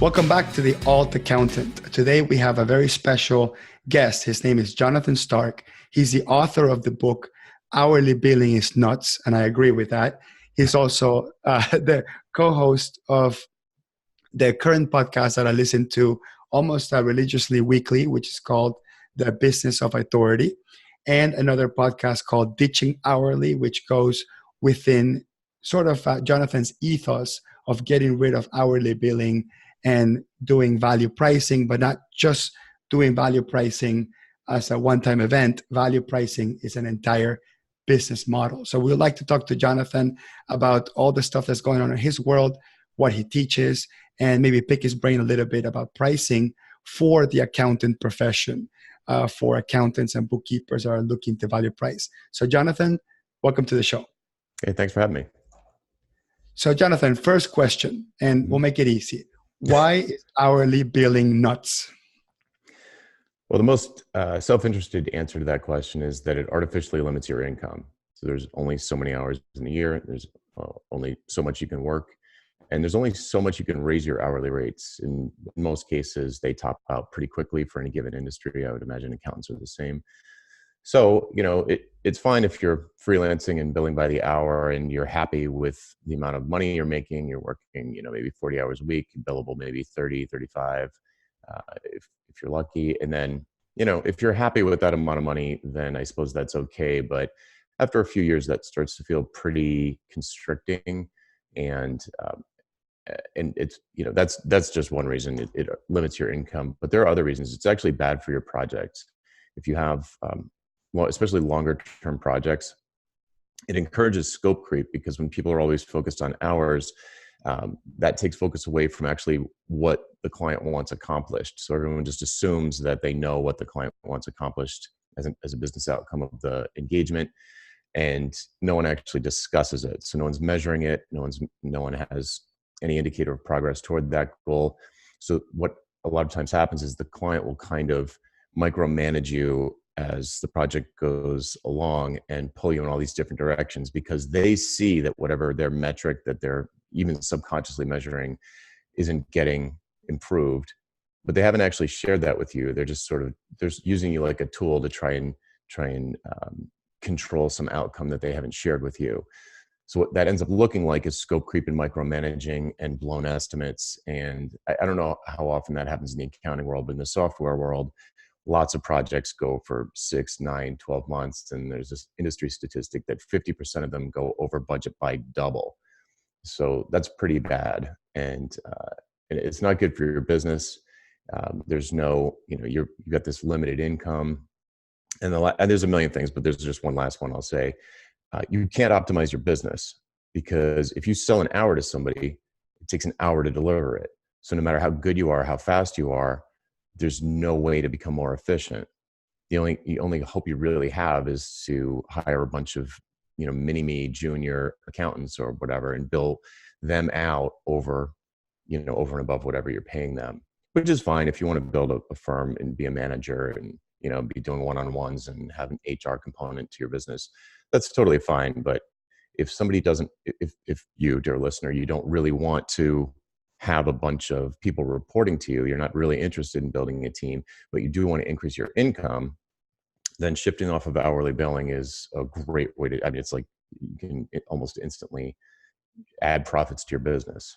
Welcome back to the AltAccountant. Today we have a very special guest. His name is Jonathan Stark. He's the author of the book, Hourly Billing is Nuts, and I agree with that. He's also the co-host of the current podcast that I listen to almost religiously weekly, which is called The Business of Authority, and another podcast called Ditching Hourly, which goes within sort of Jonathan's ethos of getting rid of hourly billing and doing value pricing, but not just doing value pricing as a one-time event. Value pricing is an entire business model. So we'd like to talk to Jonathan about all the stuff that's going on in his world, what he teaches, and maybe pick his brain a little bit about pricing for the accountant profession, for accountants and bookkeepers that are looking to value price. So Jonathan, welcome to the show. Hey, thanks for having me. So Jonathan, first question, and we'll make it easy. Why is hourly billing nuts? Well, the most self-interested answer to that question is that it artificially limits your income. So there's only so many hours in a year. There's only so much you can work. And there's only so much you can raise your hourly rates. In most cases, they top out pretty quickly for any given industry. I would imagine accountants are the same. So, it's fine if you're freelancing and billing by the hour and you're happy with the amount of money you're making. You're working, maybe 40 hours a week, billable maybe 30, 35, if you're lucky. And then, if you're happy with that amount of money, then I suppose that's okay. But after a few years, that starts to feel pretty constricting. And it's, that's just one reason it limits your income. But there are other reasons. It's actually bad for your projects. If you have, especially longer term projects, it encourages scope creep, because when people are always focused on hours, that takes focus away from actually what the client wants accomplished. So everyone just assumes that they know what the client wants accomplished as a business outcome of the engagement, and no one actually discusses it. So no one's measuring it. No one has any indicator of progress toward that goal. So what a lot of times happens is the client will kind of micromanage you as the project goes along and pull you in all these different directions, because they see that whatever their metric that they're even subconsciously measuring isn't getting improved, but they haven't actually shared that with you. They're just they're using you like a tool to try and control some outcome that they haven't shared with you. So what that ends up looking like is scope creep and micromanaging and blown estimates. And I don't know how often that happens in the accounting world, but in the software world, lots of projects go for 6, 9, 12 months. And there's this industry statistic that 50% of them go over budget by double. So that's pretty bad. And it's not good for your business. There's no, you've got this limited income. And there's a million things, but there's just one last one I'll say. You can't optimize your business, because if you sell an hour to somebody, it takes an hour to deliver it. So no matter how good you are, how fast you are, there's no way to become more efficient. The only hope you really have is to hire a bunch of, mini-me junior accountants or whatever, and bill them out over and above whatever you're paying them, which is fine if you want to build a firm and be a manager and, be doing one-on-ones and have an HR component to your business. That's totally fine. But if somebody doesn't, if you, dear listener, you don't really want to have a bunch of people reporting to you, you're not really interested in building a team, but you do want to increase your income, then shifting off of hourly billing is a great way to, it's like you can almost instantly add profits to your business.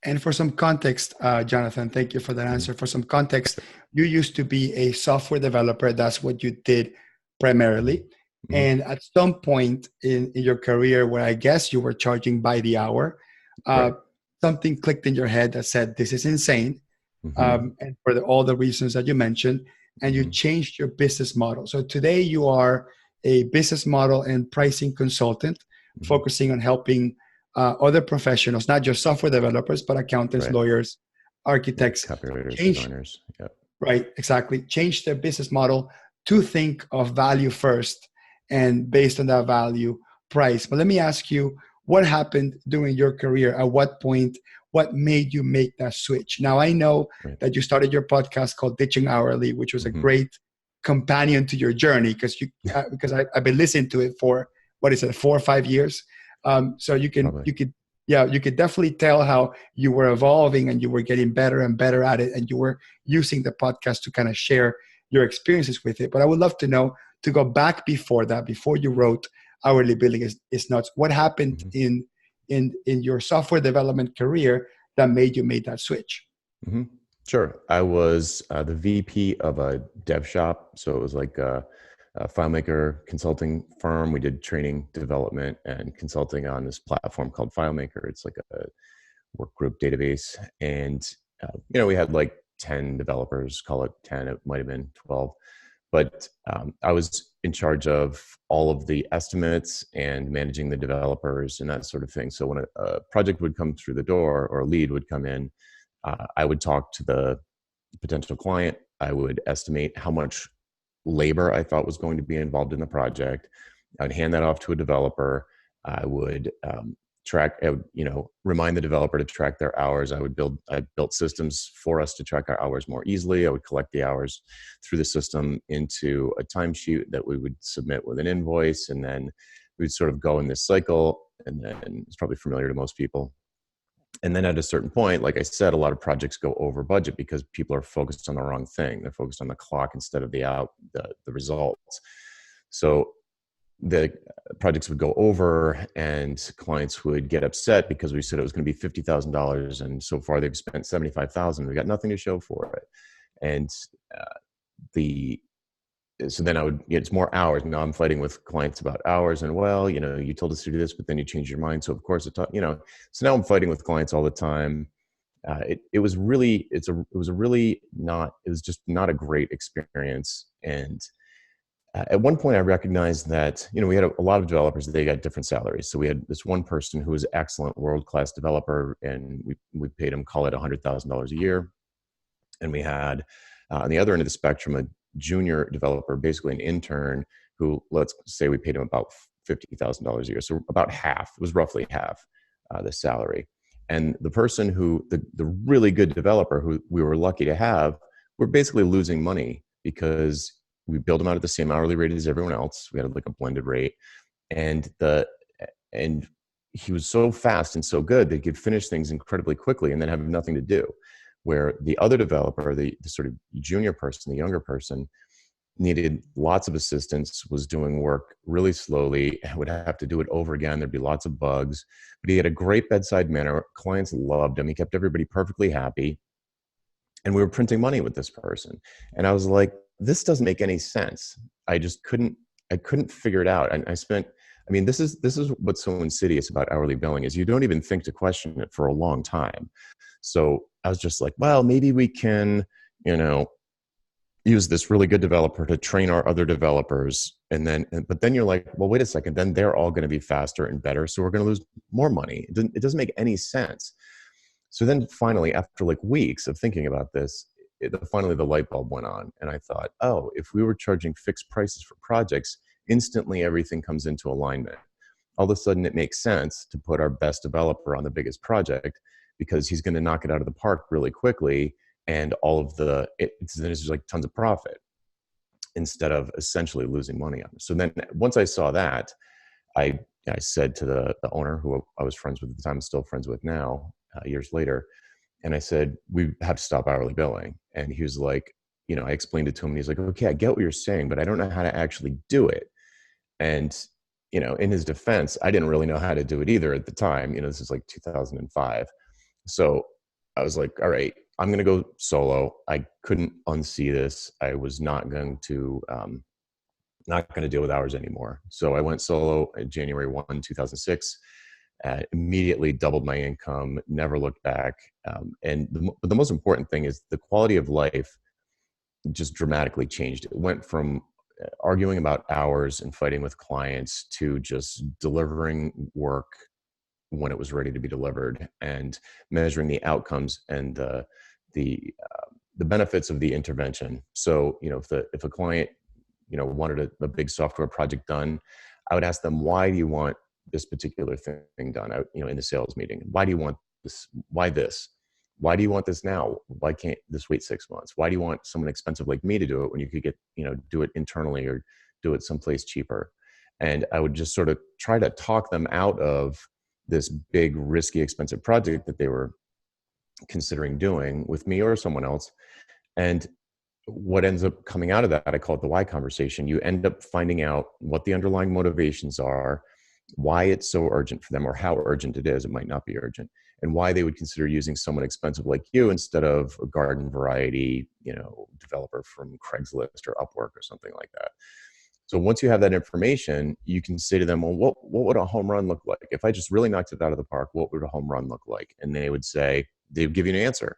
And for some context, Jonathan, thank you for that answer. For some context, you used to be a software developer. That's what you did primarily. Mm-hmm. And at some point in your career, where I guess you were charging by the hour, right, something clicked in your head that said, this is insane. Mm-hmm. And for all the reasons that you mentioned, and you changed your business model. So today you are a business model and pricing consultant, focusing on helping other professionals, not just software developers, but accountants, right, lawyers, architects, copywriters, designers. Yep. Right, exactly. Change their business model to think of value first, and based on that value, price. But let me ask you, what happened during your career? At what point, what made you make that switch? Now, I know that you started your podcast called Ditching Hourly, which was a great companion to your journey, because I've been listening to it for, 4 or 5 years. So you could yeah, you could definitely tell how you were evolving and you were getting better and better at it, and you were using the podcast to kind of share your experiences with it. But I would love to know, to go back before that, before you wrote Hourly Billing is Nuts, what happened Mm-hmm. in your software development career that made you make that switch? Mm-hmm. Sure. I was the VP of a dev shop. So it was like a FileMaker consulting firm. We did training, development, and consulting on this platform called FileMaker. It's like a work group database. And, we had like 10 developers, call it 10, it might have been 12. But I was in charge of all of the estimates and managing the developers and that sort of thing. So when a project would come through the door or a lead would come in, I would talk to the potential client. I would estimate how much labor I thought was going to be involved in the project. I'd hand that off to a developer. I would remind the developer to track their hours. I built systems for us to track our hours more easily. I would collect the hours through the system into a timesheet that we would submit with an invoice, and then we'd sort of go in this cycle. And then it's probably familiar to most people. And then at a certain point, like I said, a lot of projects go over budget because people are focused on the wrong thing. They're focused on the clock instead of the results. So the projects would go over and clients would get upset because we said it was going to be $50,000 and so far they've spent $75,000. We got nothing to show for it. And the so then it's more hours. Now I'm fighting with clients about hours and, well, you told us to do this, but then you changed your mind. So of course, so now I'm fighting with clients all the time. It was just not a great experience. And at one point I recognized that, we had a lot of developers that they got different salaries. So we had this one person who was an excellent world-class developer, and we paid him, call it $100,000 a year. And we had on the other end of the spectrum, a junior developer, basically an intern, who, let's say we paid him about $50,000 a year. So about half, it was roughly half the salary. And the person the really good developer who we were lucky to have, we're basically losing money because we billed him out at the same hourly rate as everyone else. We had like a blended rate. And he was so fast and so good that he could finish things incredibly quickly and then have nothing to do. Where the other developer, the sort of junior person, the younger person, needed lots of assistance, was doing work really slowly, would have to do it over again. There'd be lots of bugs, but he had a great bedside manner. Clients loved him. He kept everybody perfectly happy. And we were printing money with this person. And I was like, this doesn't make any sense. I couldn't figure it out. And this is what's so insidious about hourly billing is you don't even think to question it for a long time. So I was just like, well, maybe we can, use this really good developer to train our other developers. But then you're like, well, wait a second, then they're all going to be faster and better. So we're going to lose more money. It doesn't make any sense. So then finally, after like weeks of thinking about this, finally the light bulb went on. And I thought, oh, if we were charging fixed prices for projects, instantly everything comes into alignment. All of a sudden it makes sense to put our best developer on the biggest project because he's going to knock it out of the park really quickly. And there's like tons of profit instead of essentially losing money on it. So then once I saw that, I said to the owner, who I was friends with at the time, I'm still friends with now, years later, and I said, we have to stop hourly billing. And he was like, I explained it to him, and he's like, okay, I get what you're saying, but I don't know how to actually do it. And, in his defense, I didn't really know how to do it either at the time. This is like 2005. So I was like, all right, I'm going to go solo. I couldn't unsee this. I was not going to deal with hours anymore. So I went solo in January 1, 2006, immediately doubled my income, never looked back. But the most important thing is the quality of life just dramatically changed. It went from arguing about hours and fighting with clients to just delivering work when it was ready to be delivered and measuring the outcomes and the benefits of the intervention. So, if a client, wanted a big software project done, I would ask them, why do you want this particular thing done? In the sales meeting, why do you want this? Why this? Why do you want this now? Why can't this wait 6 months? Why do you want someone expensive like me to do it when you could get, do it internally or do it someplace cheaper? And I would just sort of try to talk them out of this big, risky, expensive project that they were considering doing with me or someone else. And what ends up coming out of that, I call it the why conversation. You end up finding out what the underlying motivations are, why it's so urgent for them, or how urgent it is. It might not be urgent, and why they would consider using someone expensive like you instead of a garden variety, developer from Craigslist or Upwork or something like that. So once you have that information, you can say to them, well, what would a home run look like? If I just really knocked it out of the park, what would a home run look like? And they would give you an answer.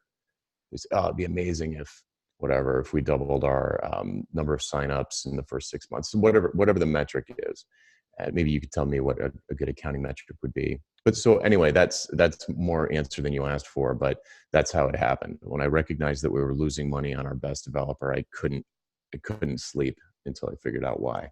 It's, it'd be amazing if if we doubled our number of signups in the first 6 months, whatever the metric is. Maybe you could tell me what a good accounting metric would be. But so anyway, that's more answer than you asked for, but that's how it happened. When I recognized that we were losing money on our best developer, I couldn't sleep until I figured out why.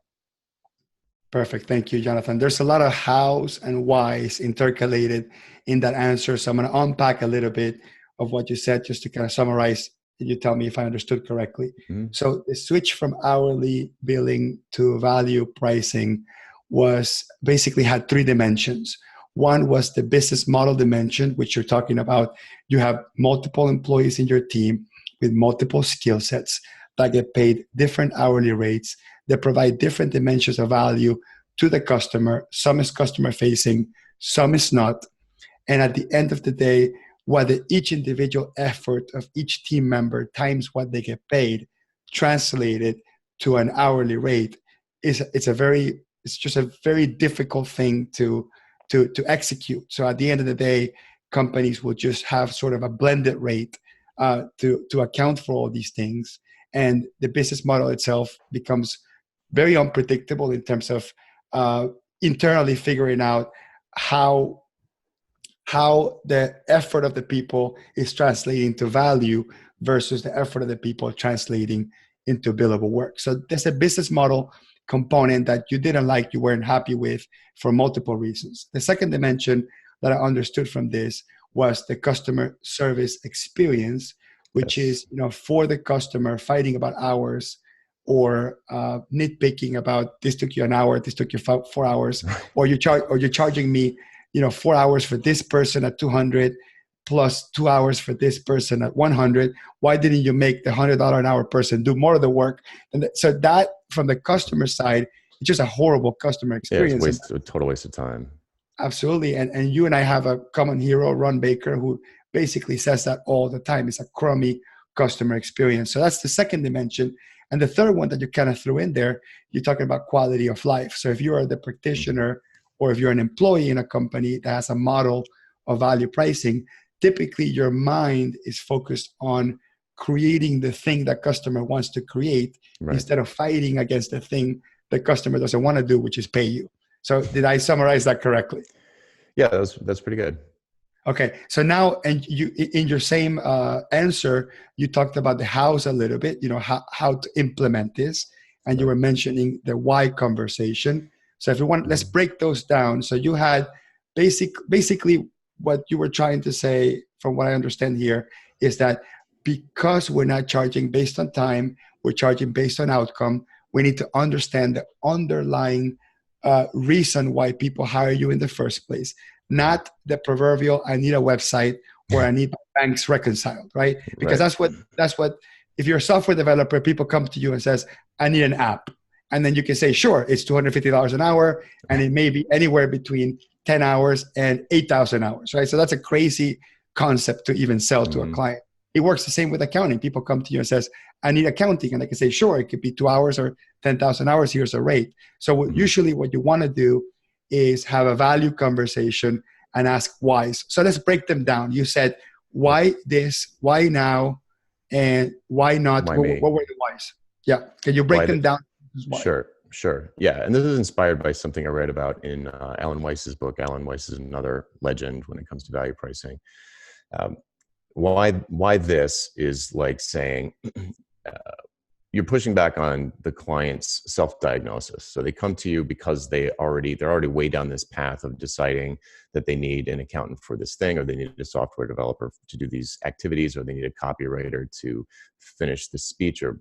Perfect. Thank you, Jonathan. There's a lot of hows and whys intercalated in that answer. So I'm going to unpack a little bit of what you said just to kind of summarize. You tell me if I understood correctly. Mm-hmm. So the switch from hourly billing to value pricing was basically had three dimensions. One was the business model dimension, which you're talking about. You have multiple employees in your team with multiple skill sets that get paid different hourly rates. They provide different dimensions of value to the customer. Some is customer facing, some is not. And at the end of the day, whether each individual effort of each team member times what they get paid translated to an hourly rate it's just a very difficult thing to execute. So at the end of the day, companies will just have sort of a blended rate to account for all these things. And the business model itself becomes very unpredictable in terms of internally figuring out how the effort of the people is translating to value versus the effort of the people translating into billable work. So there's a business model component that you didn't like, you weren't happy with for multiple reasons. The second dimension that I understood from this was the customer service experience, which is, for the customer fighting about hours or nitpicking about this took you an hour, this took you 4 hours, or you're charging me 4 hours for this person at 200 plus 2 hours for this person at 100. Why didn't you make the $100 an hour person do more of the work? And so that from the customer side, it's just a horrible customer experience. Yeah, it's a total waste of time. Absolutely. And you and I have a common hero, Ron Baker, who basically says that all the time. It's a crummy customer experience. So that's the second dimension. And the third one that you kind of threw in there, you're talking about quality of life. So if you are the practitioner or if you're an employee in a company that has a model of value pricing, typically your mind is focused on creating the thing that customer wants to create instead of fighting against the thing the customer doesn't want to do, which is pay you. So did I summarize that correctly? Yeah, that's pretty good. Okay, so now, and you in your same answer, you talked about the hows a little bit, how to implement this, and you were mentioning the why conversation. So if you want, let's break those down. So you had basically what you were trying to say, from what I understand here, is that because we're not charging based on time, we're charging based on outcome. We need to understand the underlying reason why people hire you in the first place, not the proverbial I need a website or I need my banks reconciled, right? Because that's what if you're a software developer, people come to you and says, I need an app. And then you can say, sure, it's $250 an hour, and it may be anywhere between 10 hours and 8,000 hours, right? So that's a crazy concept to even sell to a client. It works the same with accounting. People come to you and says, I need accounting. And I can say, sure, it could be 2 hours or 10,000 hours. Here's a rate. So usually what you want to do is have a value conversation and ask whys. So let's break them down. You said, why this, why now, and why not? What were the whys? Yeah. Can you break them down? Sure. Yeah. And this is inspired by something I read about in Alan Weiss's book. Alan Weiss is another legend when it comes to value pricing. Why this is like saying you're pushing back on the client's self-diagnosis. So they come to you because they're already way down this path of deciding that they need an accountant for this thing, or they need a software developer to do these activities, or they need a copywriter to finish this speech or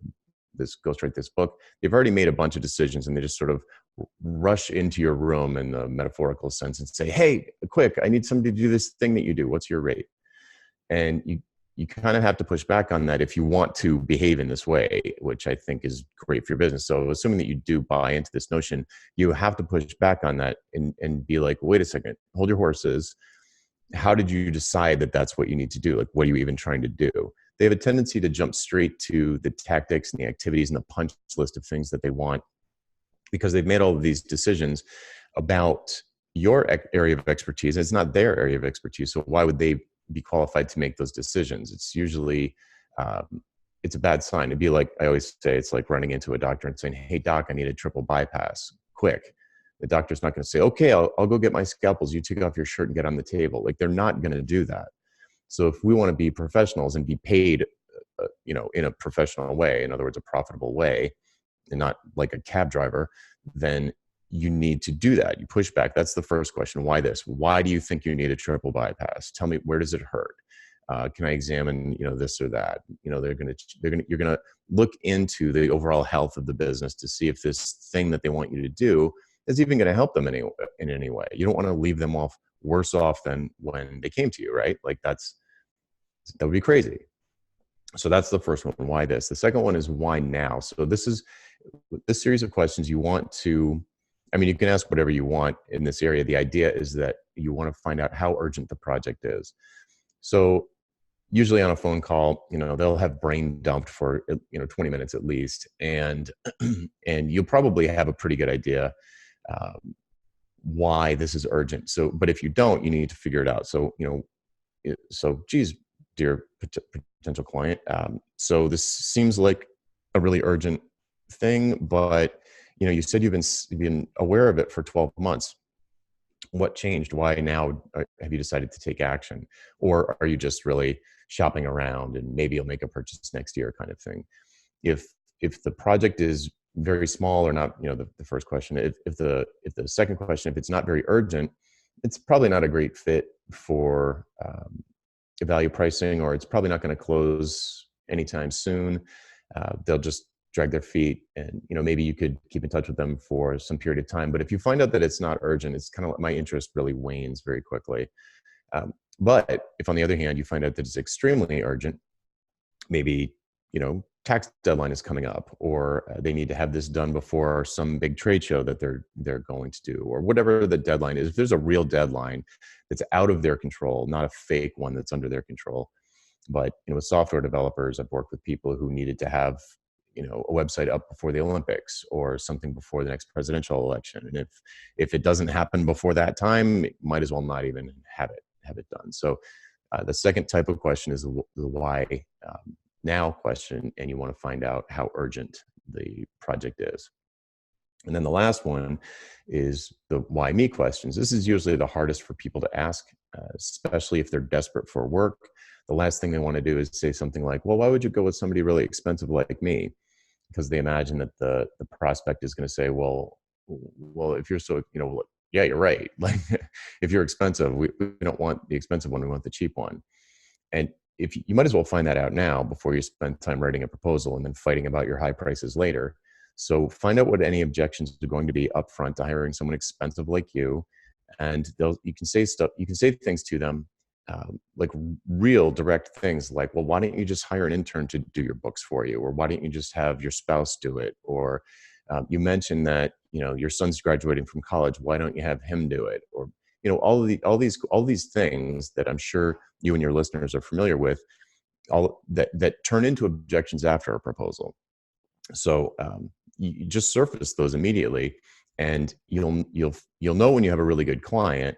ghostwrite this book. They've already made a bunch of decisions, and they just sort of rush into your room in the metaphorical sense and say, hey, quick, I need somebody to do this thing that you do. What's your rate? And you kind of have to push back on that if you want to behave in this way, which I think is great for your business. So assuming that you do buy into this notion, you have to push back on that and be like, wait a second, hold your horses. How did you decide that that's what you need to do? Like, what are you even trying to do? They have a tendency to jump straight to the tactics and the activities and the punch list of things that they want because they've made all of these decisions about your area of expertise. It's not their area of expertise. So why would they be qualified to make those decisions? It's usually, it's a bad sign. It'd be like, I always say, it's like running into a doctor and saying, hey doc, I need a triple bypass quick. The doctor's not going to say, okay, I'll go get my scalpels. You take off your shirt and get on the table. Like, they're not going to do that. So if we want to be professionals and be paid, in a professional way, in other words, a profitable way, and not like a cab driver, then you need to do that. You push back. That's the first question. Why this? Why do you think you need a triple bypass? Tell me, where does it hurt? Can I examine, this or that? You're going to look into the overall health of the business to see if this thing that they want you to do is even going to help them in any way. You don't want to leave them off worse off than when they came to you, right? Like that would be crazy. So that's the first one. Why this? The second one is why now? So this series of questions you want to, you can ask whatever you want in this area. The idea is that you want to find out how urgent the project is. So usually on a phone call, they'll have brain dumped for, 20 minutes at least. And you'll probably have a pretty good idea why this is urgent. So, but if you don't, you need to figure it out. So, geez, dear potential client. So this seems like a really urgent thing, but you said you've been aware of it for 12 months. What changed? Why now have you decided to take action? Or are you just really shopping around and maybe you'll make a purchase next year kind of thing? If the project is very small or not, the first question, if the second question, if it's not very urgent, it's probably not a great fit for value pricing, or it's probably not going to close anytime soon. They'll just drag their feet, and maybe you could keep in touch with them for some period of time. But if you find out that it's not urgent, it's kind of like my interest really wanes very quickly. But if on the other hand you find out that it's extremely urgent, maybe tax deadline is coming up, or they need to have this done before some big trade show that they're going to do, or whatever the deadline is. If there's a real deadline that's out of their control, not a fake one that's under their control. But with software developers, I've worked with people who needed to have a website up before the Olympics or something before the next presidential election, and if it doesn't happen before that time, it might as well not even have it done. So the second type of question is the why now question, and you want to find out how urgent the project is. And then the last one is the why me questions. This is usually the hardest for people to ask, especially if they're desperate for work. The last thing they want to do is say something like, well, why would you go with somebody really expensive like me? Because they imagine that the prospect is going to say, well, if you're so, yeah, you're right. Like, if you're expensive, we don't want the expensive one, we want the cheap one. And if you might as well find that out now before you spend time writing a proposal and then fighting about your high prices later. So find out what any objections are going to be upfront to hiring someone expensive like you, and you can say things to them, like real direct things like, well, why don't you just hire an intern to do your books for you, or why don't you just have your spouse do it, or you mentioned that your son's graduating from college, why don't you have him do it, or all these things that I'm sure you and your listeners are familiar with, all that turn into objections after a proposal. So you just surface those immediately, and you'll know when you have a really good client,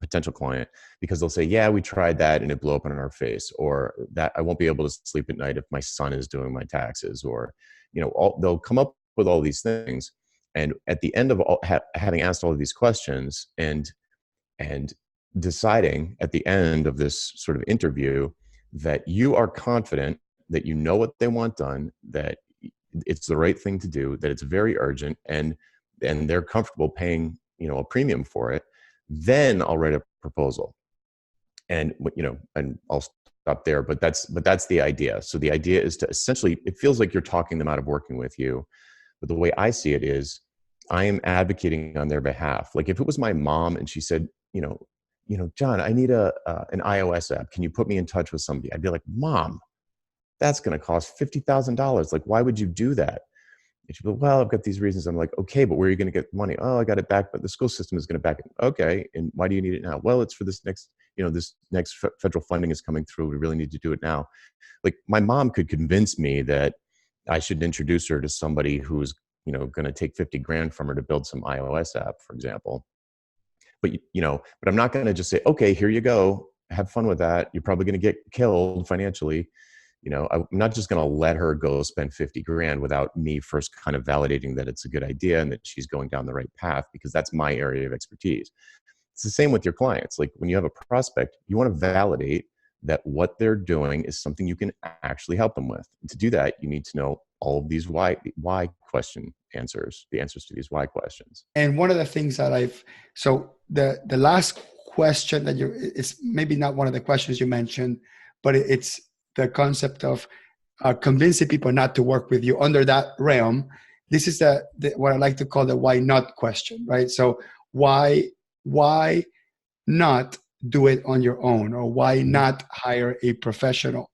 potential client, because they'll say, yeah, we tried that and it blew up in our face, or that I won't be able to sleep at night if my son is doing my taxes, or they'll come up with all these things. And at the end of having asked all of these questions and deciding at the end of this sort of interview that you are confident that you know what they want done, that it's the right thing to do, that it's very urgent, and they're comfortable paying a premium for it, then I'll write a proposal. And and I'll stop there, but that's the idea. So the idea is to essentially, it feels like you're talking them out of working with you, but the way I see it is I am advocating on their behalf. Like if it was my mom and she said, John, I need an iOS app. Can you put me in touch with somebody? I'd be like, Mom, that's going to cost $50,000. Like, why would you do that? And she'd be like, well, I've got these reasons. I'm like, okay, but where are you going to get money? Oh, I got it back, but the school system is going to back it. Okay. And why do you need it now? Well, it's for this next, this next federal funding is coming through. We really need to do it now. Like, my mom could convince me that I should introduce her to somebody who's, going to take 50 grand from her to build some iOS app, for example. But, but I'm not going to just say, okay, here you go. Have fun with that. You're probably going to get killed financially. I'm not just going to let her go spend 50 grand without me first kind of validating that it's a good idea and that she's going down the right path, because that's my area of expertise. It's the same with your clients. Like, when you have a prospect, you want to validate that what they're doing is something you can actually help them with. And to do that, you need to know all of these why question answers, the answers to these why questions. And one of the things that so the last question that it's maybe not one of the questions you mentioned, but it's the concept of convincing people not to work with you under that realm. This is what I like to call the why not question, right? So why not do it on your own, or why not hire a professional?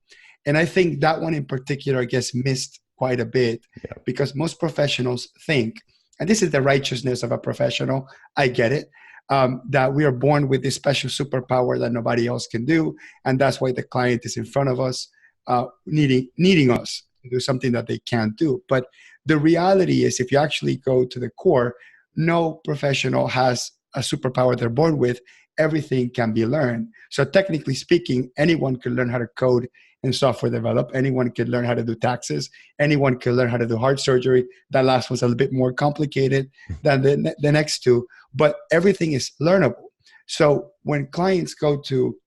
And I think that one in particular gets missed quite a bit, because most professionals think, and this is the righteousness of a professional, I get it, that we are born with this special superpower that nobody else can do. And that's why the client is in front of us, needing us to do something that they can't do. But the reality is, if you actually go to the core, no professional has a superpower they're born with. Everything can be learned. So technically speaking, anyone can learn how to code and software develop. Anyone can learn how to do taxes. Anyone can learn how to do heart surgery. That last one's a little bit more complicated than the next two, but everything is learnable. So when clients go to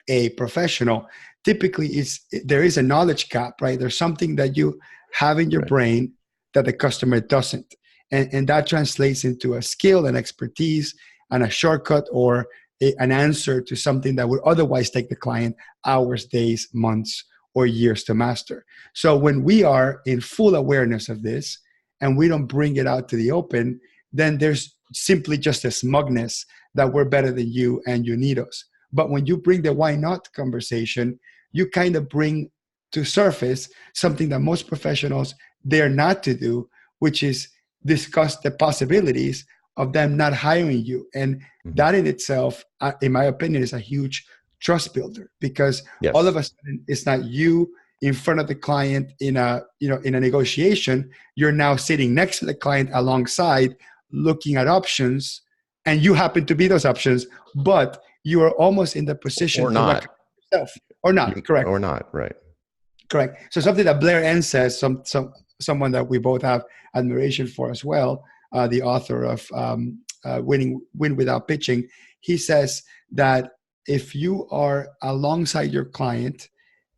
a professional, typically there is a knowledge gap, right? There's something that you have in your brain that the customer doesn't. And that translates into a skill and expertise and a shortcut, or an answer to something that would otherwise take the client hours, days, months, or years to master. So when we are in full awareness of this and we don't bring it out to the open, then there's simply just a smugness that we're better than you and you need us. But when you bring the why not conversation, you kind of bring to surface something that most professionals dare not to do, which is discuss the possibilities of them not hiring you. And that in itself, in my opinion, is a huge trust builder, because all of a sudden it's not you in front of the client in a negotiation. You're now sitting next to the client alongside, looking at options, and you happen to be those options, but you are almost in the position or not. to recommend yourself. Or not, correct. Or not, right. Correct. So something that Blair Enns says, someone that we both have admiration for as well, the author of Win Without Pitching, he says that if you are alongside your client,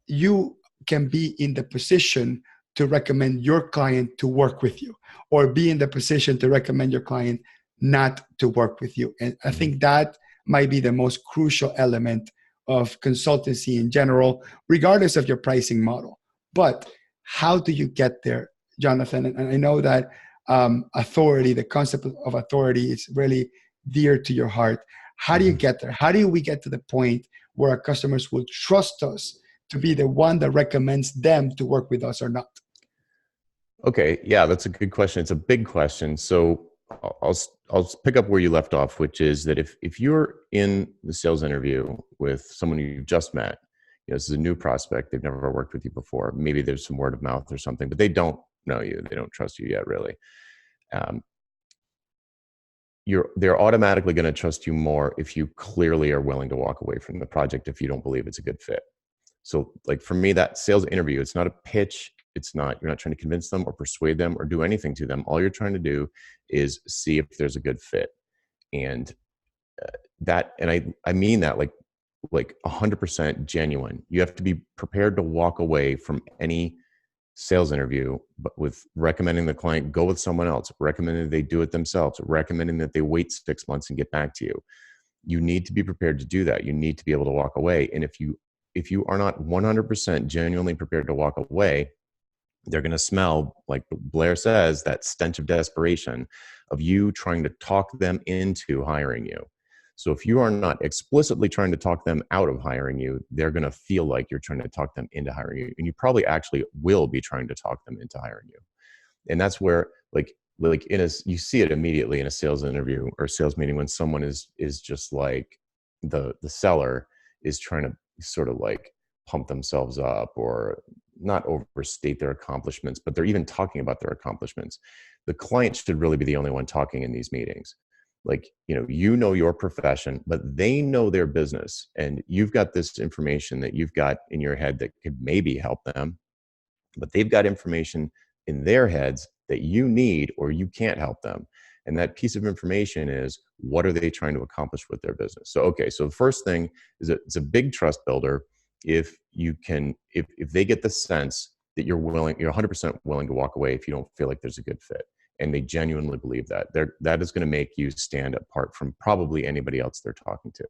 you can be in the position to recommend your client to work with you, or be in the position to recommend your client not to work with you. And I think that might be the most crucial element of consultancy in general, regardless of your pricing model. But how do you get there, Jonathan? And I know that authority, the concept of authority, is really dear to your heart. How do you get there? How do we get to the point where our customers will trust us to be the one that recommends them to work with us or not? Okay, yeah, that's a good question. It's a big question. So I'll pick up where you left off, which is that if you're in the sales interview with someone you've just met, this is a new prospect, they've never worked with you before. Maybe there's some word of mouth or something, but they don't know you. They don't trust you yet, really. They're automatically going to trust you more if you clearly are willing to walk away from the project if you don't believe it's a good fit. So, like, for me, that sales interview, it's not a pitch. You're not trying to convince them or persuade them or do anything to them. All you're trying to do is see if there's a good fit. And I mean that like 100% genuine. You have to be prepared to walk away from any sales interview, but with recommending the client go with someone else, recommending they do it themselves, recommending that they wait 6 months and get back to you. You need to be prepared to do that. You need to be able to walk away. And if you are not 100% genuinely prepared to walk away, they're going to smell, like Blair says, that stench of desperation of you trying to talk them into hiring you. So if you are not explicitly trying to talk them out of hiring you, they're going to feel like you're trying to talk them into hiring you. And you probably actually will be trying to talk them into hiring you. And that's where you see it immediately in a sales interview or sales meeting when someone is just like the seller is trying to sort of like pump themselves up or not overstate their accomplishments, but they're even talking about their accomplishments. The client should really be the only one talking in these meetings. Like, you know your profession, but they know their business, and you've got this information that you've got in your head that could maybe help them, but they've got information in their heads that you need or you can't help them. And that piece of information is, what are they trying to accomplish with their business? So, okay, so the first thing is that it's a big trust builder if they get the sense that you're 100% willing to walk away if you don't feel like there's a good fit. And they genuinely believe that. That is going to make you stand apart from probably anybody else they're talking to.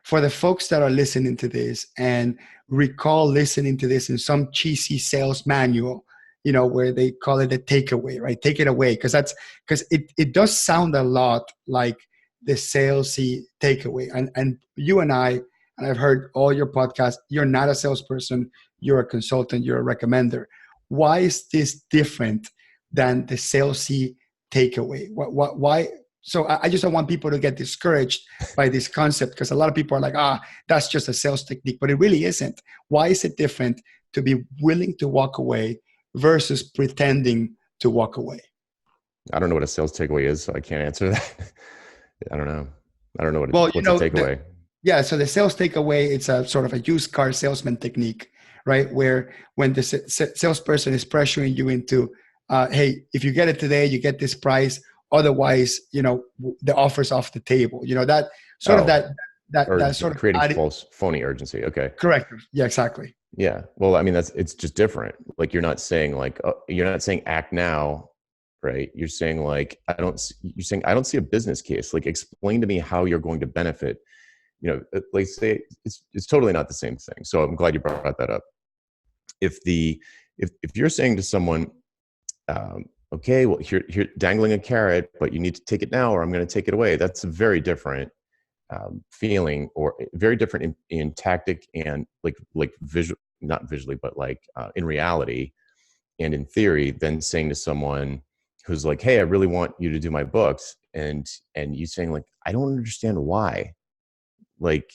For the folks that are listening to this and recall listening to this in some cheesy sales manual, where they call it a takeaway, right? Take it away. Because it does sound a lot like the salesy takeaway. And you and I've heard all your podcasts, you're not a salesperson, you're a consultant, you're a recommender. Why is this different than the salesy takeaway? Why? So I just don't want people to get discouraged by this concept, because a lot of people are like, that's just a sales technique, but it really isn't. Why is it different to be willing to walk away versus pretending to walk away? I don't know what a sales takeaway is, so I can't answer that. I don't know what's a takeaway. So the sales takeaway, it's a sort of a used car salesman technique, right? Where when the salesperson is pressuring you into, hey, if you get it today, you get this price. Otherwise, the offer's off the table. That sort of creating false, phony urgency. Okay. Correct. Yeah, exactly. Yeah. Well, I mean, it's just different. Like, you're not saying act now, right? You're saying like, I don't see a business case. Like, explain to me how you're going to benefit. Like, say it's totally not the same thing. So I'm glad you brought that up. If you're saying to someone, okay, well, here dangling a carrot, but you need to take it now, or I'm going to take it away. That's a very different feeling, or very different in tactic and like visual, not visually, but like in reality and in theory, than saying to someone who's like, hey, I really want you to do my books, and you saying like, I don't understand why. Like,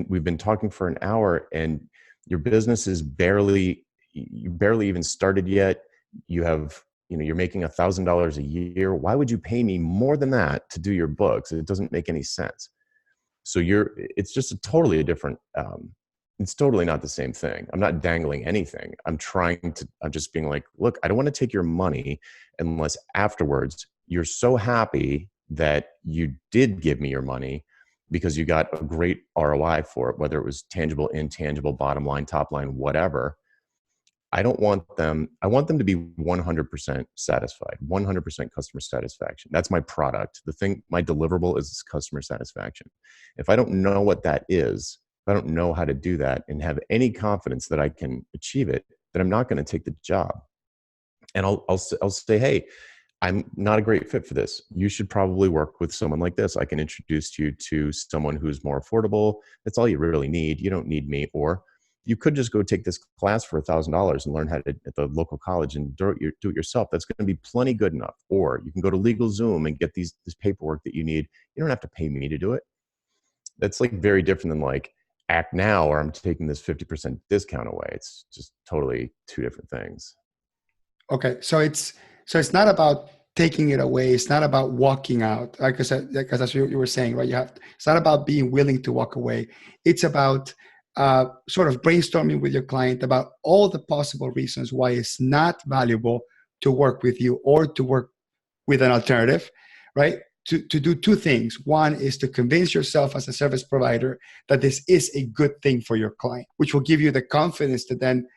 we've been talking for an hour, and your business is you barely even started yet. You have, you're making $1,000 a year. Why would you pay me more than that to do your books? It doesn't make any sense. So it's just totally different. It's totally not the same thing. I'm not dangling anything. I'm just being like, look, I don't want to take your money unless afterwards you're so happy that you did give me your money because you got a great ROI for it, whether it was tangible, intangible, bottom line, top line, whatever. I want them to be 100% satisfied, 100% customer satisfaction. That's my product. My deliverable is customer satisfaction. If I don't know what that is, if I don't know how to do that and have any confidence that I can achieve it, then I'm not going to take the job. And I'll say, hey, I'm not a great fit for this. You should probably work with someone like this. I can introduce you to someone who's more affordable. That's all you really need. You don't need me. Or you could just go take this class for $1,000 and learn how to at the local college and do it yourself. That's going to be plenty good enough. Or you can go to LegalZoom and get this paperwork that you need. You don't have to pay me to do it. That's like very different than like act now, or I'm taking this 50% discount away. It's just totally two different things. Okay, so it's not about taking it away. It's not about walking out. Like I said, because that's what you were saying, right? It's not about being willing to walk away. It's about sort of brainstorming with your client about all the possible reasons why it's not valuable to work with you or to work with an alternative, right? To do two things. One is to convince yourself as a service provider that this is a good thing for your client, which will give you the confidence to then,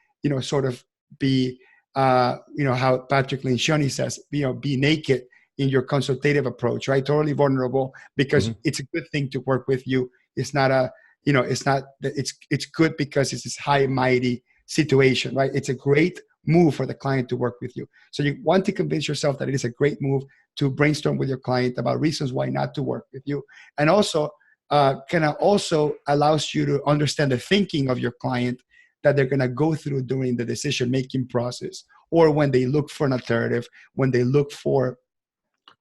sort of be, how Patrick Lencioni says, be naked in your consultative approach, right? Totally vulnerable, because it's a good thing to work with you. It's not it's good because it's this high mighty situation, right? It's a great move for the client to work with you. So you want to convince yourself that it is a great move to brainstorm with your client about reasons why not to work with you. And also kind of also allows you to understand the thinking of your client that they're going to go through during the decision making process, or when they look for an alternative, when they look for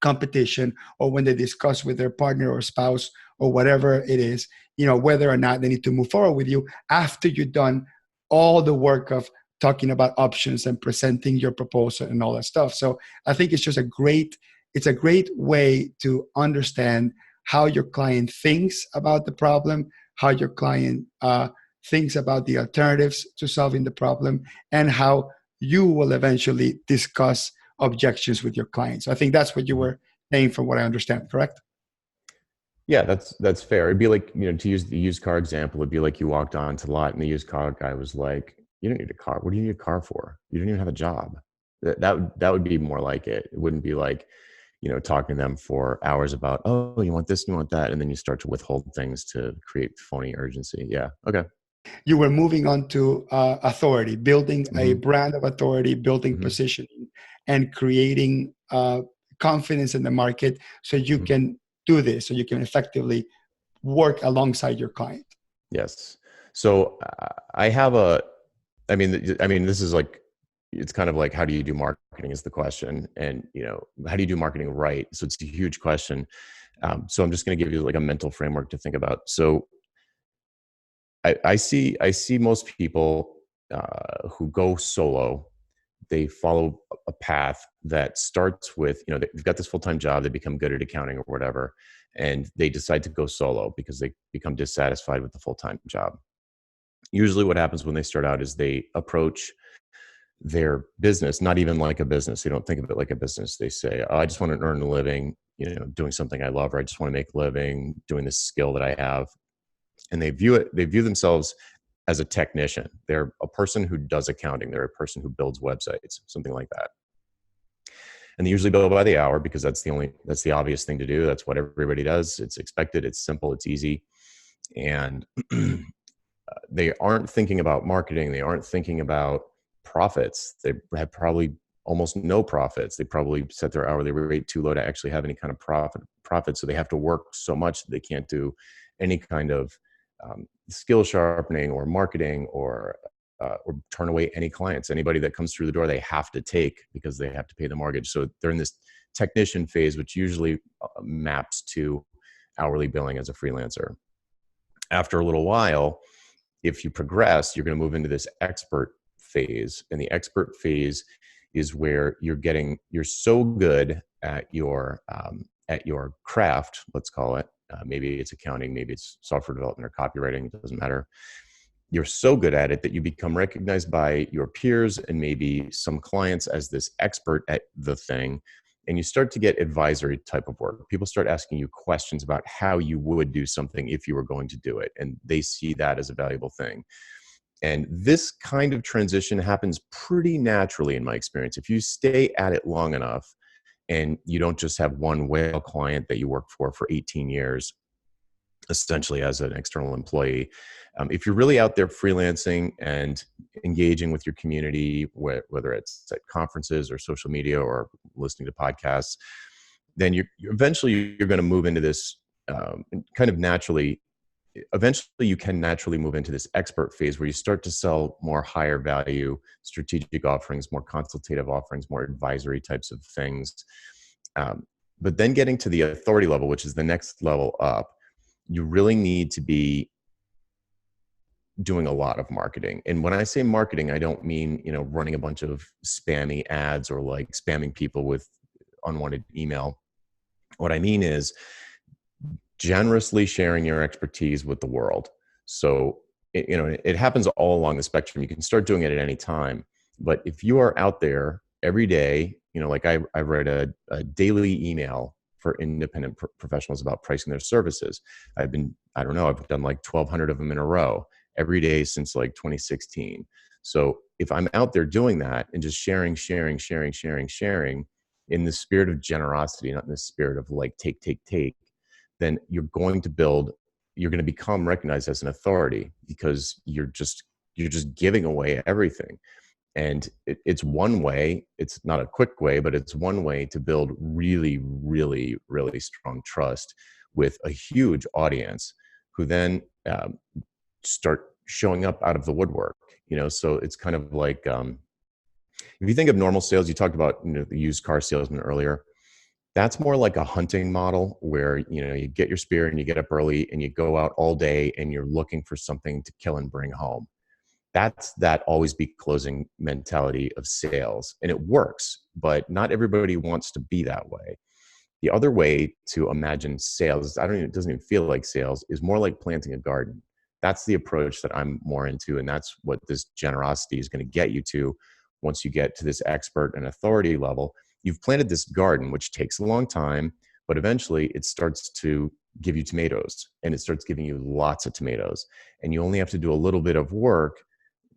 competition, or when they discuss with their partner or spouse or whatever it is, whether or not they need to move forward with you after you've done all the work of talking about options and presenting your proposal and all that stuff. So I think it's a great way to understand how your client thinks about the problem, how your client thinks about the alternatives to solving the problem, and how you will eventually discuss objections with your clients. So I think that's what you were saying, from what I understand, correct? Yeah, that's fair. It'd be like, to use the used car example, it'd be like you walked onto the lot and the used car guy was like, "You don't need a car. What do you need a car for? You don't even have a job." That would be more like it. It wouldn't be like, talking to them for hours about, "Oh, you want this, you want that," and then you start to withhold things to create phony urgency. Yeah. Okay. You were moving on to authority, building a hmm brand of authority, building hmm positioning, and creating confidence in the market so you hmm can do this, so you can effectively work alongside your client. Yes. So I have a, I mean, this is like, it's kind of like, how do you do marketing is the question. And, how do you do marketing right? So it's a huge question. So I'm just going to give you like a mental framework to think about. So I see most people who go solo. They follow a path that starts with, they've got this full-time job, they become good at accounting or whatever, and they decide to go solo because they become dissatisfied with the full-time job. Usually what happens when they start out is they approach their business not even like a business. They don't think of it like a business. They say, "Oh, I just want to earn a living, doing something I love, or I just want to make a living doing this skill that I have." And they view themselves as a technician. They're a person who does accounting. They're a person who builds websites, something like that. And they usually bill by the hour because that's the obvious thing to do. That's what everybody does. It's expected. It's simple. It's easy. And they aren't thinking about marketing. They aren't thinking about profits. They have probably almost no profits. They probably set their hourly rate too low to actually have any kind of profit. So they have to work so much that they can't do any kind of skill sharpening or marketing or turn away any clients. Anybody that comes through the door, they have to take because they have to pay the mortgage. So they're in this technician phase, which usually maps to hourly billing as a freelancer. After a little while, if you progress, you're going to move into this expert phase. And the expert phase is where you're so good at your craft, let's call it. Maybe it's accounting, maybe it's software development or copywriting. It doesn't matter. You're so good at it that you become recognized by your peers and maybe some clients as this expert at the thing. And you start to get advisory type of work. People start asking you questions about how you would do something if you were going to do it. And they see that as a valuable thing. And this kind of transition happens pretty naturally in my experience. If you stay at it long enough and you don't just have one whale client that you work for 18 years, essentially as an external employee. If you're really out there freelancing and engaging with your community, whether it's at conferences or social media or listening to podcasts, then eventually you're going to move into this kind of naturally. Eventually, you can naturally move into this expert phase where you start to sell more higher value strategic offerings, more consultative offerings, more advisory types of things. But then getting to the authority level, which is the next level up, you really need to be doing a lot of marketing. And when I say marketing, I don't mean, running a bunch of spammy ads or like spamming people with unwanted email. What I mean is generously sharing your expertise with the world. So, it happens all along the spectrum. You can start doing it at any time. But if you are out there every day, like I write a daily email for independent professionals about pricing their services. I've done like 1,200 of them in a row every day since like 2016. So if I'm out there doing that and just sharing in the spirit of generosity, not in the spirit of like take, then you're going to become recognized as an authority because you're just giving away everything. And it's one way, it's not a quick way, but it's one way to build really, really, really strong trust with a huge audience. who then start showing up out of the woodwork. So it's kind of like, if you think of normal sales, you talked about the used car salesman earlier. That's more like a hunting model where you get your spear and you get up early and you go out all day and you're looking for something to kill and bring home. That's that always be closing mentality of sales, and it works, but not everybody wants to be that way. The other way to imagine sales, it doesn't even feel like sales, is more like planting a garden. That's the approach that I'm more into, and that's what this generosity is going to get you to. Once you get to this expert and authority level, you've planted this garden, which takes a long time, but eventually it starts to give you tomatoes, and it starts giving you lots of tomatoes. And you only have to do a little bit of work,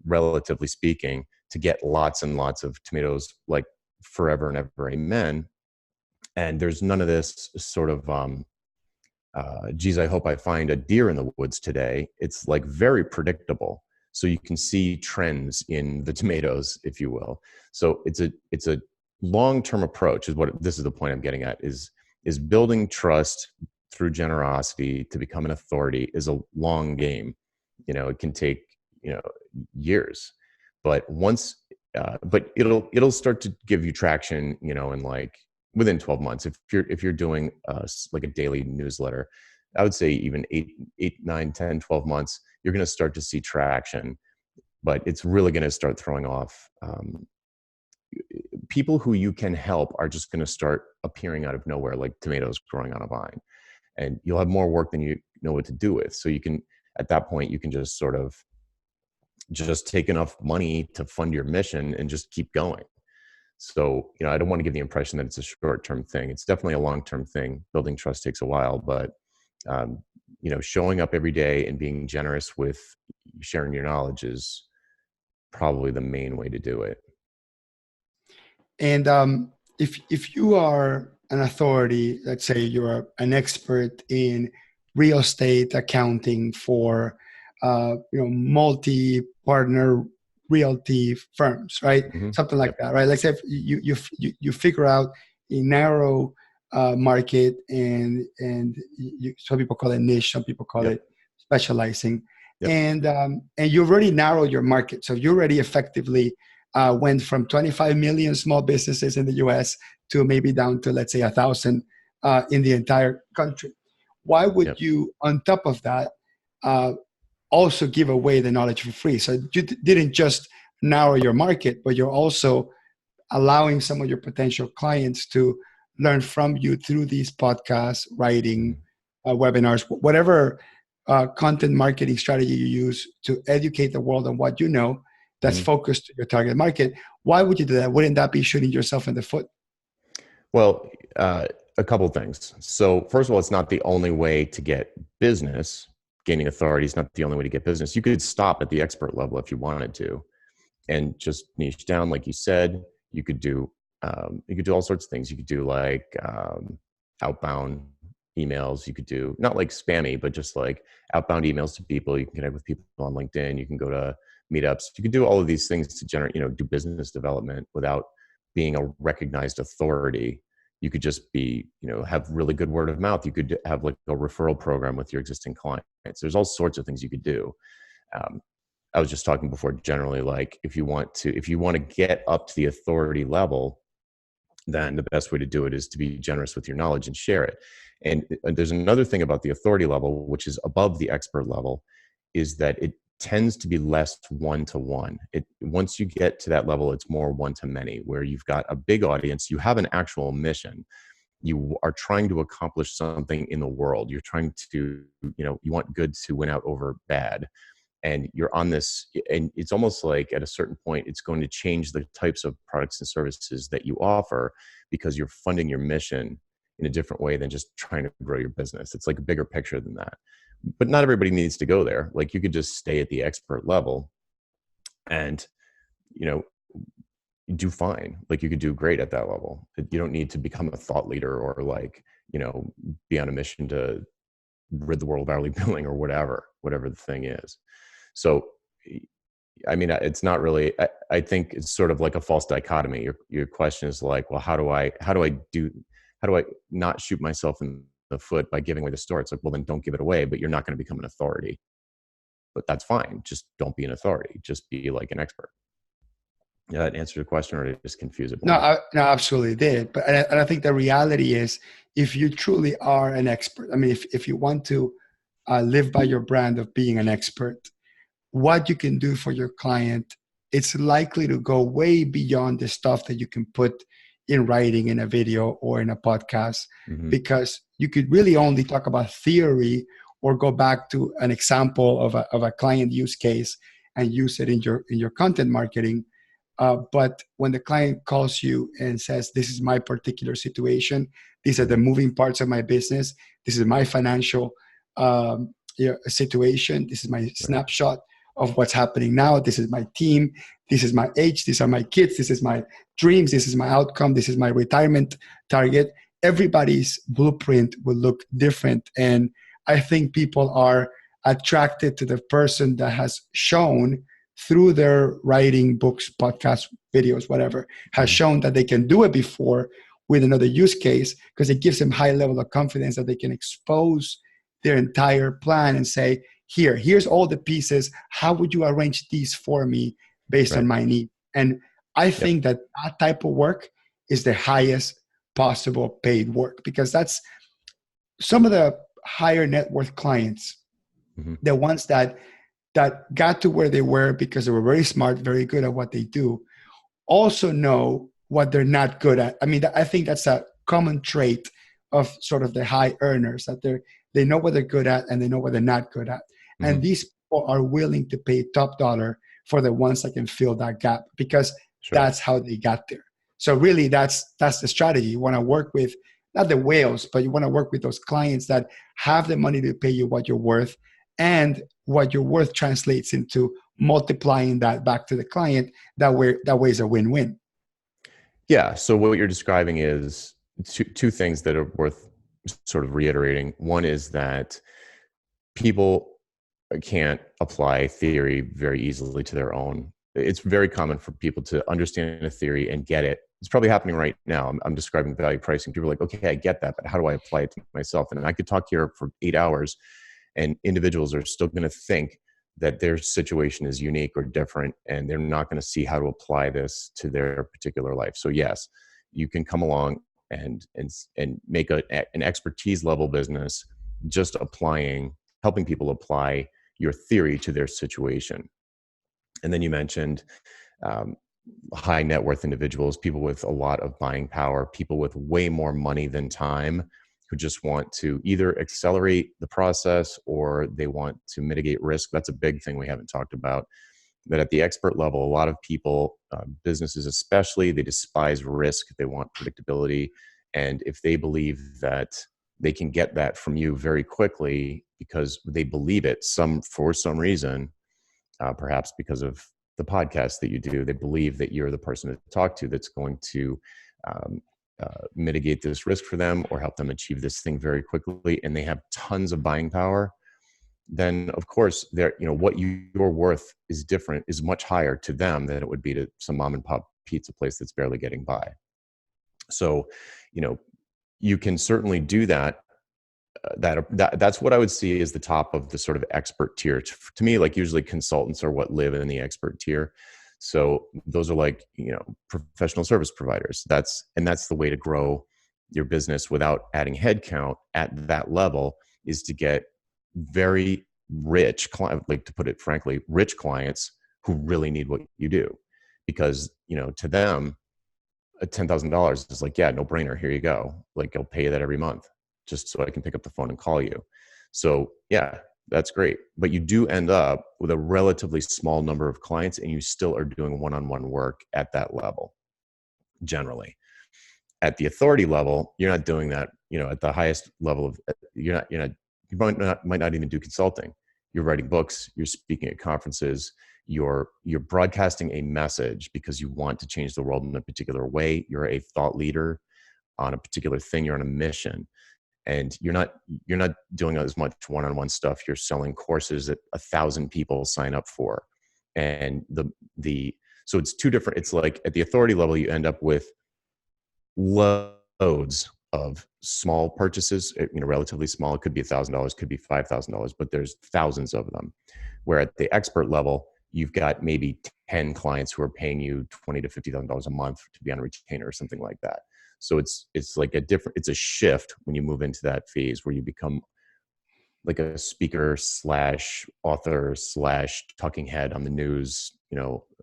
relatively speaking, to get lots and lots of tomatoes, like forever and ever, amen. And there's none of this sort of, geez, I hope I find a deer in the woods today. It's like very predictable. So you can see trends in the tomatoes, if you will. So it's a long-term approach this is the point I'm getting at, is building trust through generosity to become an authority is a long game. It can take, years, but but it'll start to give you traction, in like within 12 months. If you're doing like a daily newsletter, I would say even 8, 9, 10, 12 months, you're going to start to see traction, but it's really going to start throwing off. People who you can help are just going to start appearing out of nowhere, like tomatoes growing on a vine, and you'll have more work than you know what to do with. So at that point, you can just sort of just take enough money to fund your mission and just keep going. So, I don't want to give the impression that it's a short-term thing. It's definitely a long-term thing. Building trust takes a while, but, showing up every day and being generous with sharing your knowledge is probably the main way to do it. And if you are an authority, let's say you're an expert in real estate accounting for multi-partner realty firms, right? Mm-hmm. Something like that, right? Like say if you figure out a narrow market, and some people call it niche, some people call it specializing, and you've already narrowed your market, so you already effectively went from 25 million small businesses in the U.S. to maybe down to, let's say, 1,000 in the entire country. Why would you, on top of that, also give away the knowledge for free? So you didn't just narrow your market, but you're also allowing some of your potential clients to learn from you through these podcasts, writing, webinars, whatever content marketing strategy you use to educate the world on what you know that's focused to your target market. Why would you do that? Wouldn't that be shooting yourself in the foot? Well, a couple of things. So first of all, it's not the only way to get business. Gaining authority is not the only way to get business. You could stop at the expert level if you wanted to and just niche down. Like you said, you could do all sorts of things. You could do like outbound emails. You could do not like spammy, but just like outbound emails to people. You can connect with people on LinkedIn. You can go to meetups. You could do all of these things to generate, do business development without being a recognized authority. You could just be, have really good word of mouth. You could have like a referral program with your existing clients. There's all sorts of things you could do. I was just talking before, generally, like if you want to get up to the authority level, then the best way to do it is to be generous with your knowledge and share it. And there's another thing about the authority level, which is above the expert level, is that it tends to be less one-to-one. Once you get to that level, it's more one-to-many, where you've got a big audience, you have an actual mission. You are trying to accomplish something in the world. You're trying to, you want good to win out over bad. And you're on this, and it's almost like at a certain point, it's going to change the types of products and services that you offer because you're funding your mission in a different way than just trying to grow your business. It's like a bigger picture than that. But not everybody needs to go there. Like you could just stay at the expert level and, do fine. Like you could do great at that level. You don't need to become a thought leader or like, be on a mission to rid the world of hourly billing or whatever the thing is. So, I mean, it's not really, I think it's sort of like a false dichotomy. Your question is like, well, how do I not shoot myself in the foot by giving away the store. It's like, well, then don't give it away, but you're not going to become an authority. But that's fine. Just don't be an authority. Just be like an expert. Yeah, that answered your question, or did I just confuse it No, more? no, absolutely did. But and I think the reality is, if you truly are an expert, I mean, if you want to live by your brand of being an expert, what you can do for your client, it's likely to go way beyond the stuff that you can put in writing in a video or in a podcast, Mm-hmm. because you could really only talk about theory or go back to an example of a client use case and use it in your content marketing. But when the client calls you and says, this is my particular situation, these are the moving parts of my business, this is my financial situation, this is my Right. snapshot of what's happening now, this is my team, this is my age, these are my kids, this is my dreams, this is my outcome, this is my retirement target. Everybody's blueprint will look different. And I think people are attracted to the person that has shown through their writing, books, podcasts, videos, whatever, has Mm-hmm. shown that they can do it before with another use case, because it gives them high level of confidence that they can expose their entire plan and say, here's all the pieces. How would you arrange these for me based on Right. my need? And I Yep. think that that type of work is the highest possible paid work, because that's some of the higher net worth clients, Mm-hmm. the ones that got to where they were because they were very smart, very good at what they do, also know what they're not good at. I mean, I think that's a common trait of sort of the high earners, that they know what they're good at and they know what they're not good at. Mm-hmm. And these people are willing to pay top dollar for the ones that can fill that gap, because Sure. that's how they got there. So really that's the strategy. You want to work with not the whales, but you want to work with those clients that have the money to pay you what you're worth, and what your worth translates into multiplying that back to the client. That way is a win-win. Yeah. So what you're describing is two things that are worth sort of reiterating. One is that people can't apply theory very easily to their own. It's very common for people to understand a theory and get it. It's probably happening right now. I'm describing value pricing. People are like, okay, I get that, but how do I apply it to myself? And I could talk here for 8 hours, and individuals are still going to think that their situation is unique or different, and they're not going to see how to apply this to their particular life. So yes, you can come along and make an expertise level business just helping people apply your theory to their situation. And then you mentioned um, high net worth individuals, people with a lot of buying power, people with way more money than time, who just want to either accelerate the process or they want to mitigate risk. That's a big thing we haven't talked about. That at the expert level, a lot of people, businesses especially, they despise risk. They want predictability. And if they believe that they can get that from you very quickly because they believe it for some reason, perhaps because of the podcast that you do, they believe that you're the person to talk to that's going to um, mitigate this risk for them or help them achieve this thing very quickly, and they have tons of buying power, then of course what your worth is much higher to them than it would be to some mom and pop pizza place that's barely getting by. So you can certainly do that. That's what I would see as the top of the sort of expert tier. To me, like usually consultants are what live in the expert tier. So those are like, professional service providers. That's the way to grow your business without adding headcount at that level, is to get very rich client, like to put it frankly, rich clients who really need what you do. Because, to them, $10,000 is like, yeah, no brainer. Here you go. Like, I'll pay you that every month just so I can pick up the phone and call you. So yeah, that's great. But you do end up with a relatively small number of clients, and you still are doing one-on-one work at that level. Generally, at the authority level, you're not doing that. At the highest level of, you might not even do consulting. You're writing books. You're speaking at conferences. You're broadcasting a message because you want to change the world in a particular way. You're a thought leader on a particular thing. You're on a mission, and you're not doing as much one-on-one stuff. You're selling courses that 1,000 people sign up for, and so it's two different. It's like at the authority level, you end up with loads of small purchases, relatively small. It could be $1,000, could be $5,000, but there's thousands of them. Where at the expert level, you've got maybe 10 clients who are paying you $20,000 to $50,000 a month to be on a retainer or something like that. So it's like it's a shift when you move into that phase where you become like a speaker slash author slash talking head on the news,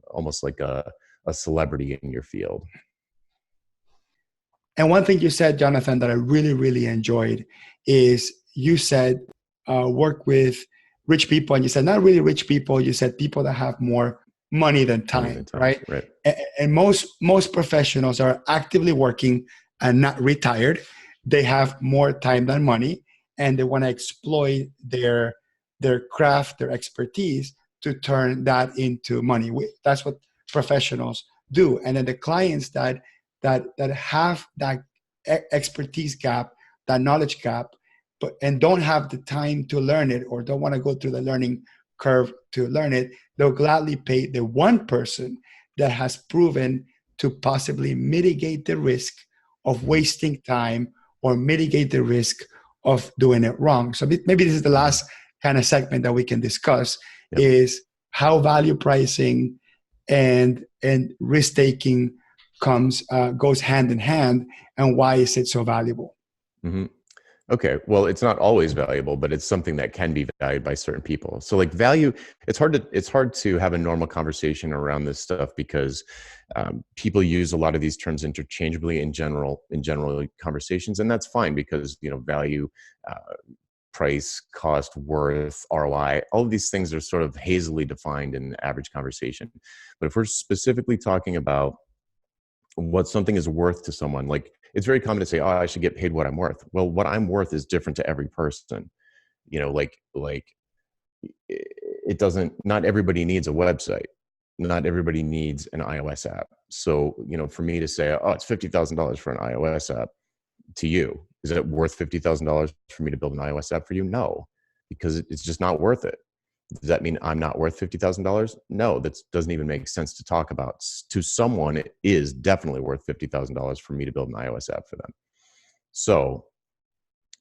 almost like a celebrity in your field. And one thing you said, Jonathan, that I really, really enjoyed is you said work with rich people. And you said not really rich people. You said people that have more money than time, right? Right. And most professionals are actively working and not retired. They have more time than money, and they want to exploit their craft, their expertise to turn that into money. That's what professionals do. And then the clients that have that expertise gap, that knowledge gap, and don't have the time to learn it or don't want to go through the learning curve to learn it, they'll gladly pay the one person that has proven to possibly mitigate the risk of wasting time or mitigate the risk of doing it wrong. So maybe this is the last kind of segment that we can discuss is how value pricing and risk taking goes hand in hand, and why is it so valuable? Mm-hmm. Okay, well, it's not always valuable, but it's something that can be valued by certain people. So, like value, it's hard to have a normal conversation around this stuff because people use a lot of these terms interchangeably in general conversations, and that's fine because value, price, cost, worth, ROI, all of these things are sort of hazily defined in the average conversation. But if we're specifically talking about what something is worth to someone, like it's very common to say, oh, I should get paid what I'm worth. Well, what I'm worth is different to every person. Like it doesn't, not everybody needs a website. Not everybody needs an iOS app. So, for me to say, oh, it's $50,000 for an iOS app to you, is it worth $50,000 for me to build an iOS app for you? No, because it's just not worth it. Does that mean I'm not worth $50,000? No, that doesn't even make sense to talk about. To someone, it is definitely worth $50,000 for me to build an iOS app for them. So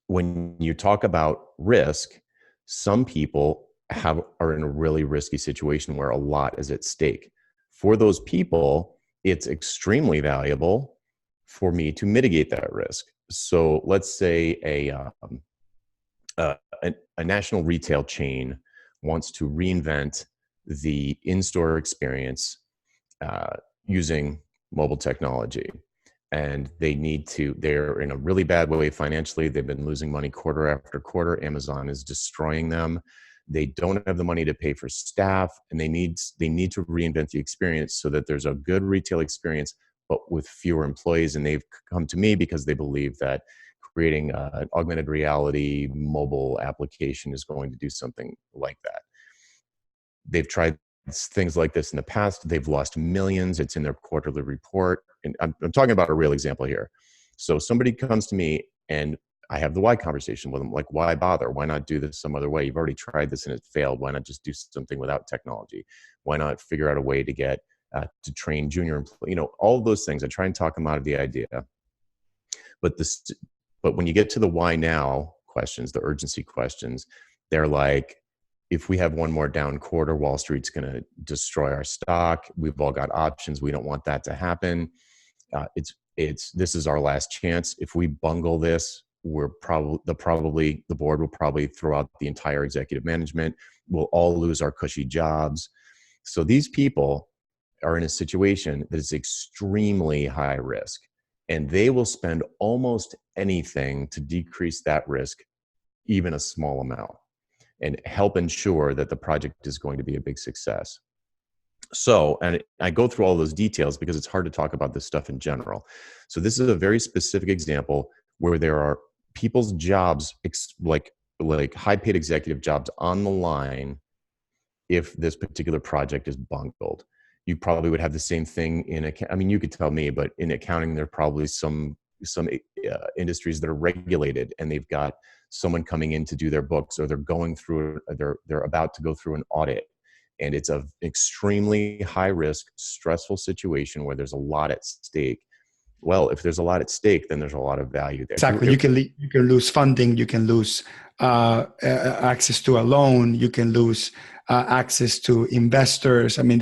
when you talk about risk, some people are in a really risky situation where a lot is at stake. For those people, it's extremely valuable for me to mitigate that risk. So let's say a national retail chain wants to reinvent the in-store experience using mobile technology. And they're in a really bad way financially. They've been losing money quarter after quarter. Amazon is destroying them. They don't have the money to pay for staff, and they need to reinvent the experience so that there's a good retail experience, but with fewer employees. And they've come to me because they believe that creating an augmented reality mobile application is going to do something like that. They've tried things like this in the past. They've lost millions. It's in their quarterly report. And I'm talking about a real example here. So somebody comes to me and I have the why conversation with them. Like, why bother? Why not do this some other way? You've already tried this and it failed. Why not just do something without technology? Why not figure out a way to get to train junior employees? All of those things. I try and talk them out of the idea. But when you get to the why now questions, the urgency questions, they're like, if we have one more down quarter, Wall Street's going to destroy our stock. We've all got options. We don't want that to happen. This is our last chance. If we bungle this, the board will probably throw out the entire executive management. We'll all lose our cushy jobs. So these people are in a situation that is extremely high risk, and they will spend almost anything to decrease that risk, even a small amount, and help ensure that the project is going to be a big success. So, and I go through all those details because it's hard to talk about this stuff in general. So this is a very specific example where there are people's jobs, like high paid executive jobs, on the line if this particular project is bungled. You probably would have the same thing you could tell me, but in accounting, there are probably some industries that are regulated and they've got someone coming in to do their books, or they're about to go through an audit. And it's an extremely high risk, stressful situation where there's a lot at stake. Well, if there's a lot at stake, then there's a lot of value there. Exactly. You can lose funding. You can lose access to a loan. You can lose access to investors. I mean,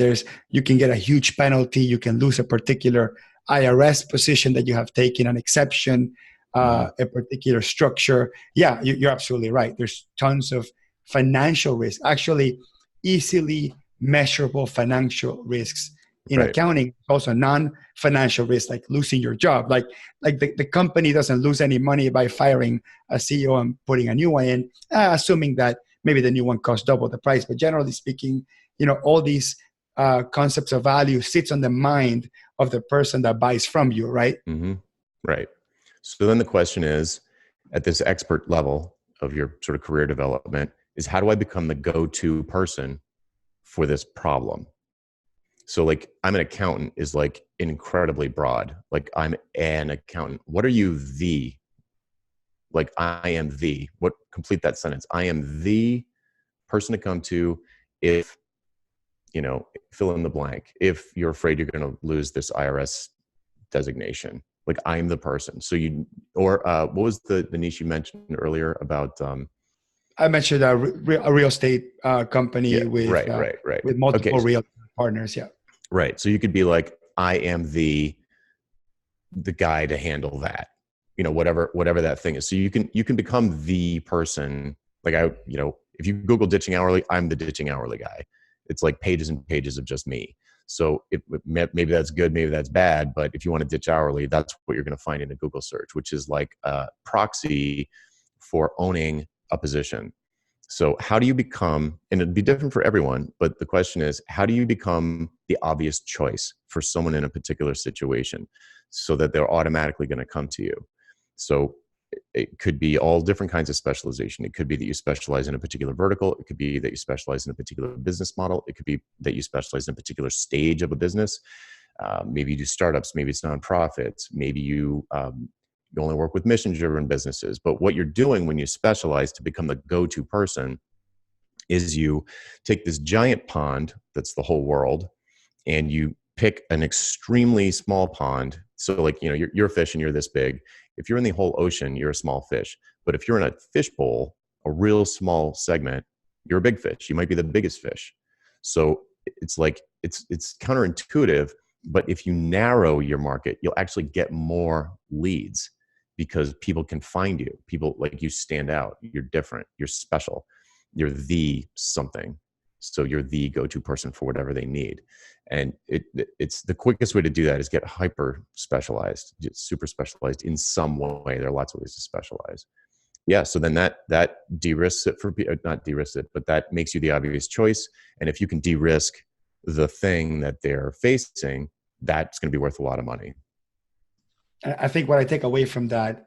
you can get a huge penalty. You can lose a particular IRS position that you have taken an exception, a particular structure. Yeah, you're absolutely right. There's tons of financial risk, actually easily measurable financial risks in Right. accounting. Also non-financial risks, like losing your job. Like the company doesn't lose any money by firing a CEO and putting a new one in, assuming that maybe the new one costs double the price. But generally speaking, all these concepts of value sits on the mind of the person that buys from you, right? Mm-hmm. Right. So then the question is, at this expert level of your sort of career development, is how do I become the go-to person for this problem? So like, I'm an accountant is like incredibly broad. Like, I'm an accountant. What are you like, I am what, complete that sentence. I am the person to come to if, fill in the blank. If you're afraid you're going to lose this IRS designation, like, I'm the person. So what was the niche you mentioned earlier about? I mentioned a real estate Yeah, company right. with Okay, multiple real partners. Yeah. right. So you could be like, I am the guy to handle that, whatever that thing is. So you can become the person. Like, if you Google ditching hourly, I'm the ditching hourly guy. It's like pages and pages of just me. So maybe that's good, maybe that's bad, but if you want to ditch hourly, that's what you're going to find in a Google search, which is like a proxy for owning a position. So how do you become, and it'd be different for everyone, but the question is, how do you become the obvious choice for someone in a particular situation so that they're automatically going to come to you? So it could be all different kinds of specialization. It could be that you specialize in a particular vertical. It could be that you specialize in a particular business model. It could be that you specialize in a particular stage of a business. Maybe you do startups. Maybe it's nonprofits. Maybe you only work with mission-driven businesses. But what you're doing when you specialize to become the go-to person is you take this giant pond that's the whole world, and you pick an extremely small pond. So like, you're a fish and you're this big. If you're in the whole ocean, you're a small fish. But if you're in a fish bowl, a real small segment, you're a big fish. You might be the biggest fish. So it's like, it's counterintuitive, but if you narrow your market, you'll actually get more leads because people can find you. People, like, you stand out. You're different. You're special. You're the something. So you're the go-to person for whatever they need. And it's the quickest way to do that is get hyper specialized, super specialized in some way. There are lots of ways to specialize. Yeah. So then that de-risks it for people, not de-risks it, but that makes you the obvious choice. And if you can de-risk the thing that they're facing, that's going to be worth a lot of money. I think what I take away from that,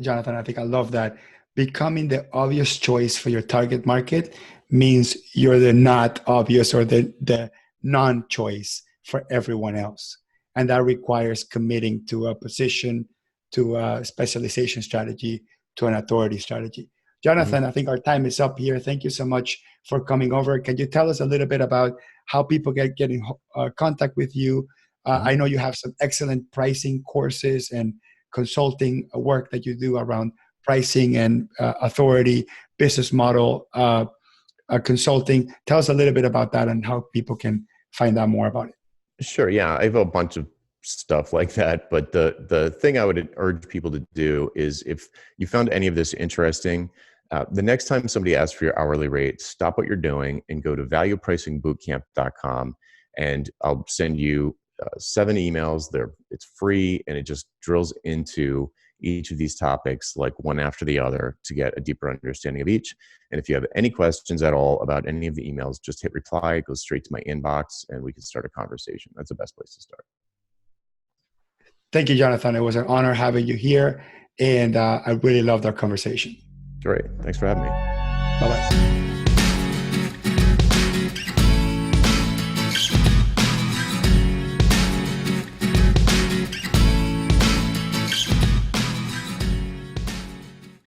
Jonathan, I think I love that. Becoming the obvious choice for your target market means you're the not obvious or the non-choice for everyone else. And that requires committing to a position, to a specialization strategy, to an authority strategy. Jonathan, I think our time is up here. Thank you so much for coming over. Can you tell us a little bit about how people get in contact with you? I know you have some excellent pricing courses and consulting work that you do around pricing and authority, business model consulting. Tell us a little bit about that and how people can find out more about it. Sure. Yeah. I have a bunch of stuff like that. But the thing I would urge people to do is, if you found any of this interesting, the next time somebody asks for your hourly rate, stop what you're doing and go to valuepricingbootcamp.com, and I'll send you 7 emails. It's free, and it just drills into each of these topics like one after the other to get a deeper understanding of each. And if you have any questions at all about any of the emails, just hit reply. It goes straight to my inbox, and we can start a conversation. That's the best place to start. Thank you, Jonathan. It was an honor having you here, and I really loved our conversation. Great. Thanks for having me. Bye-bye.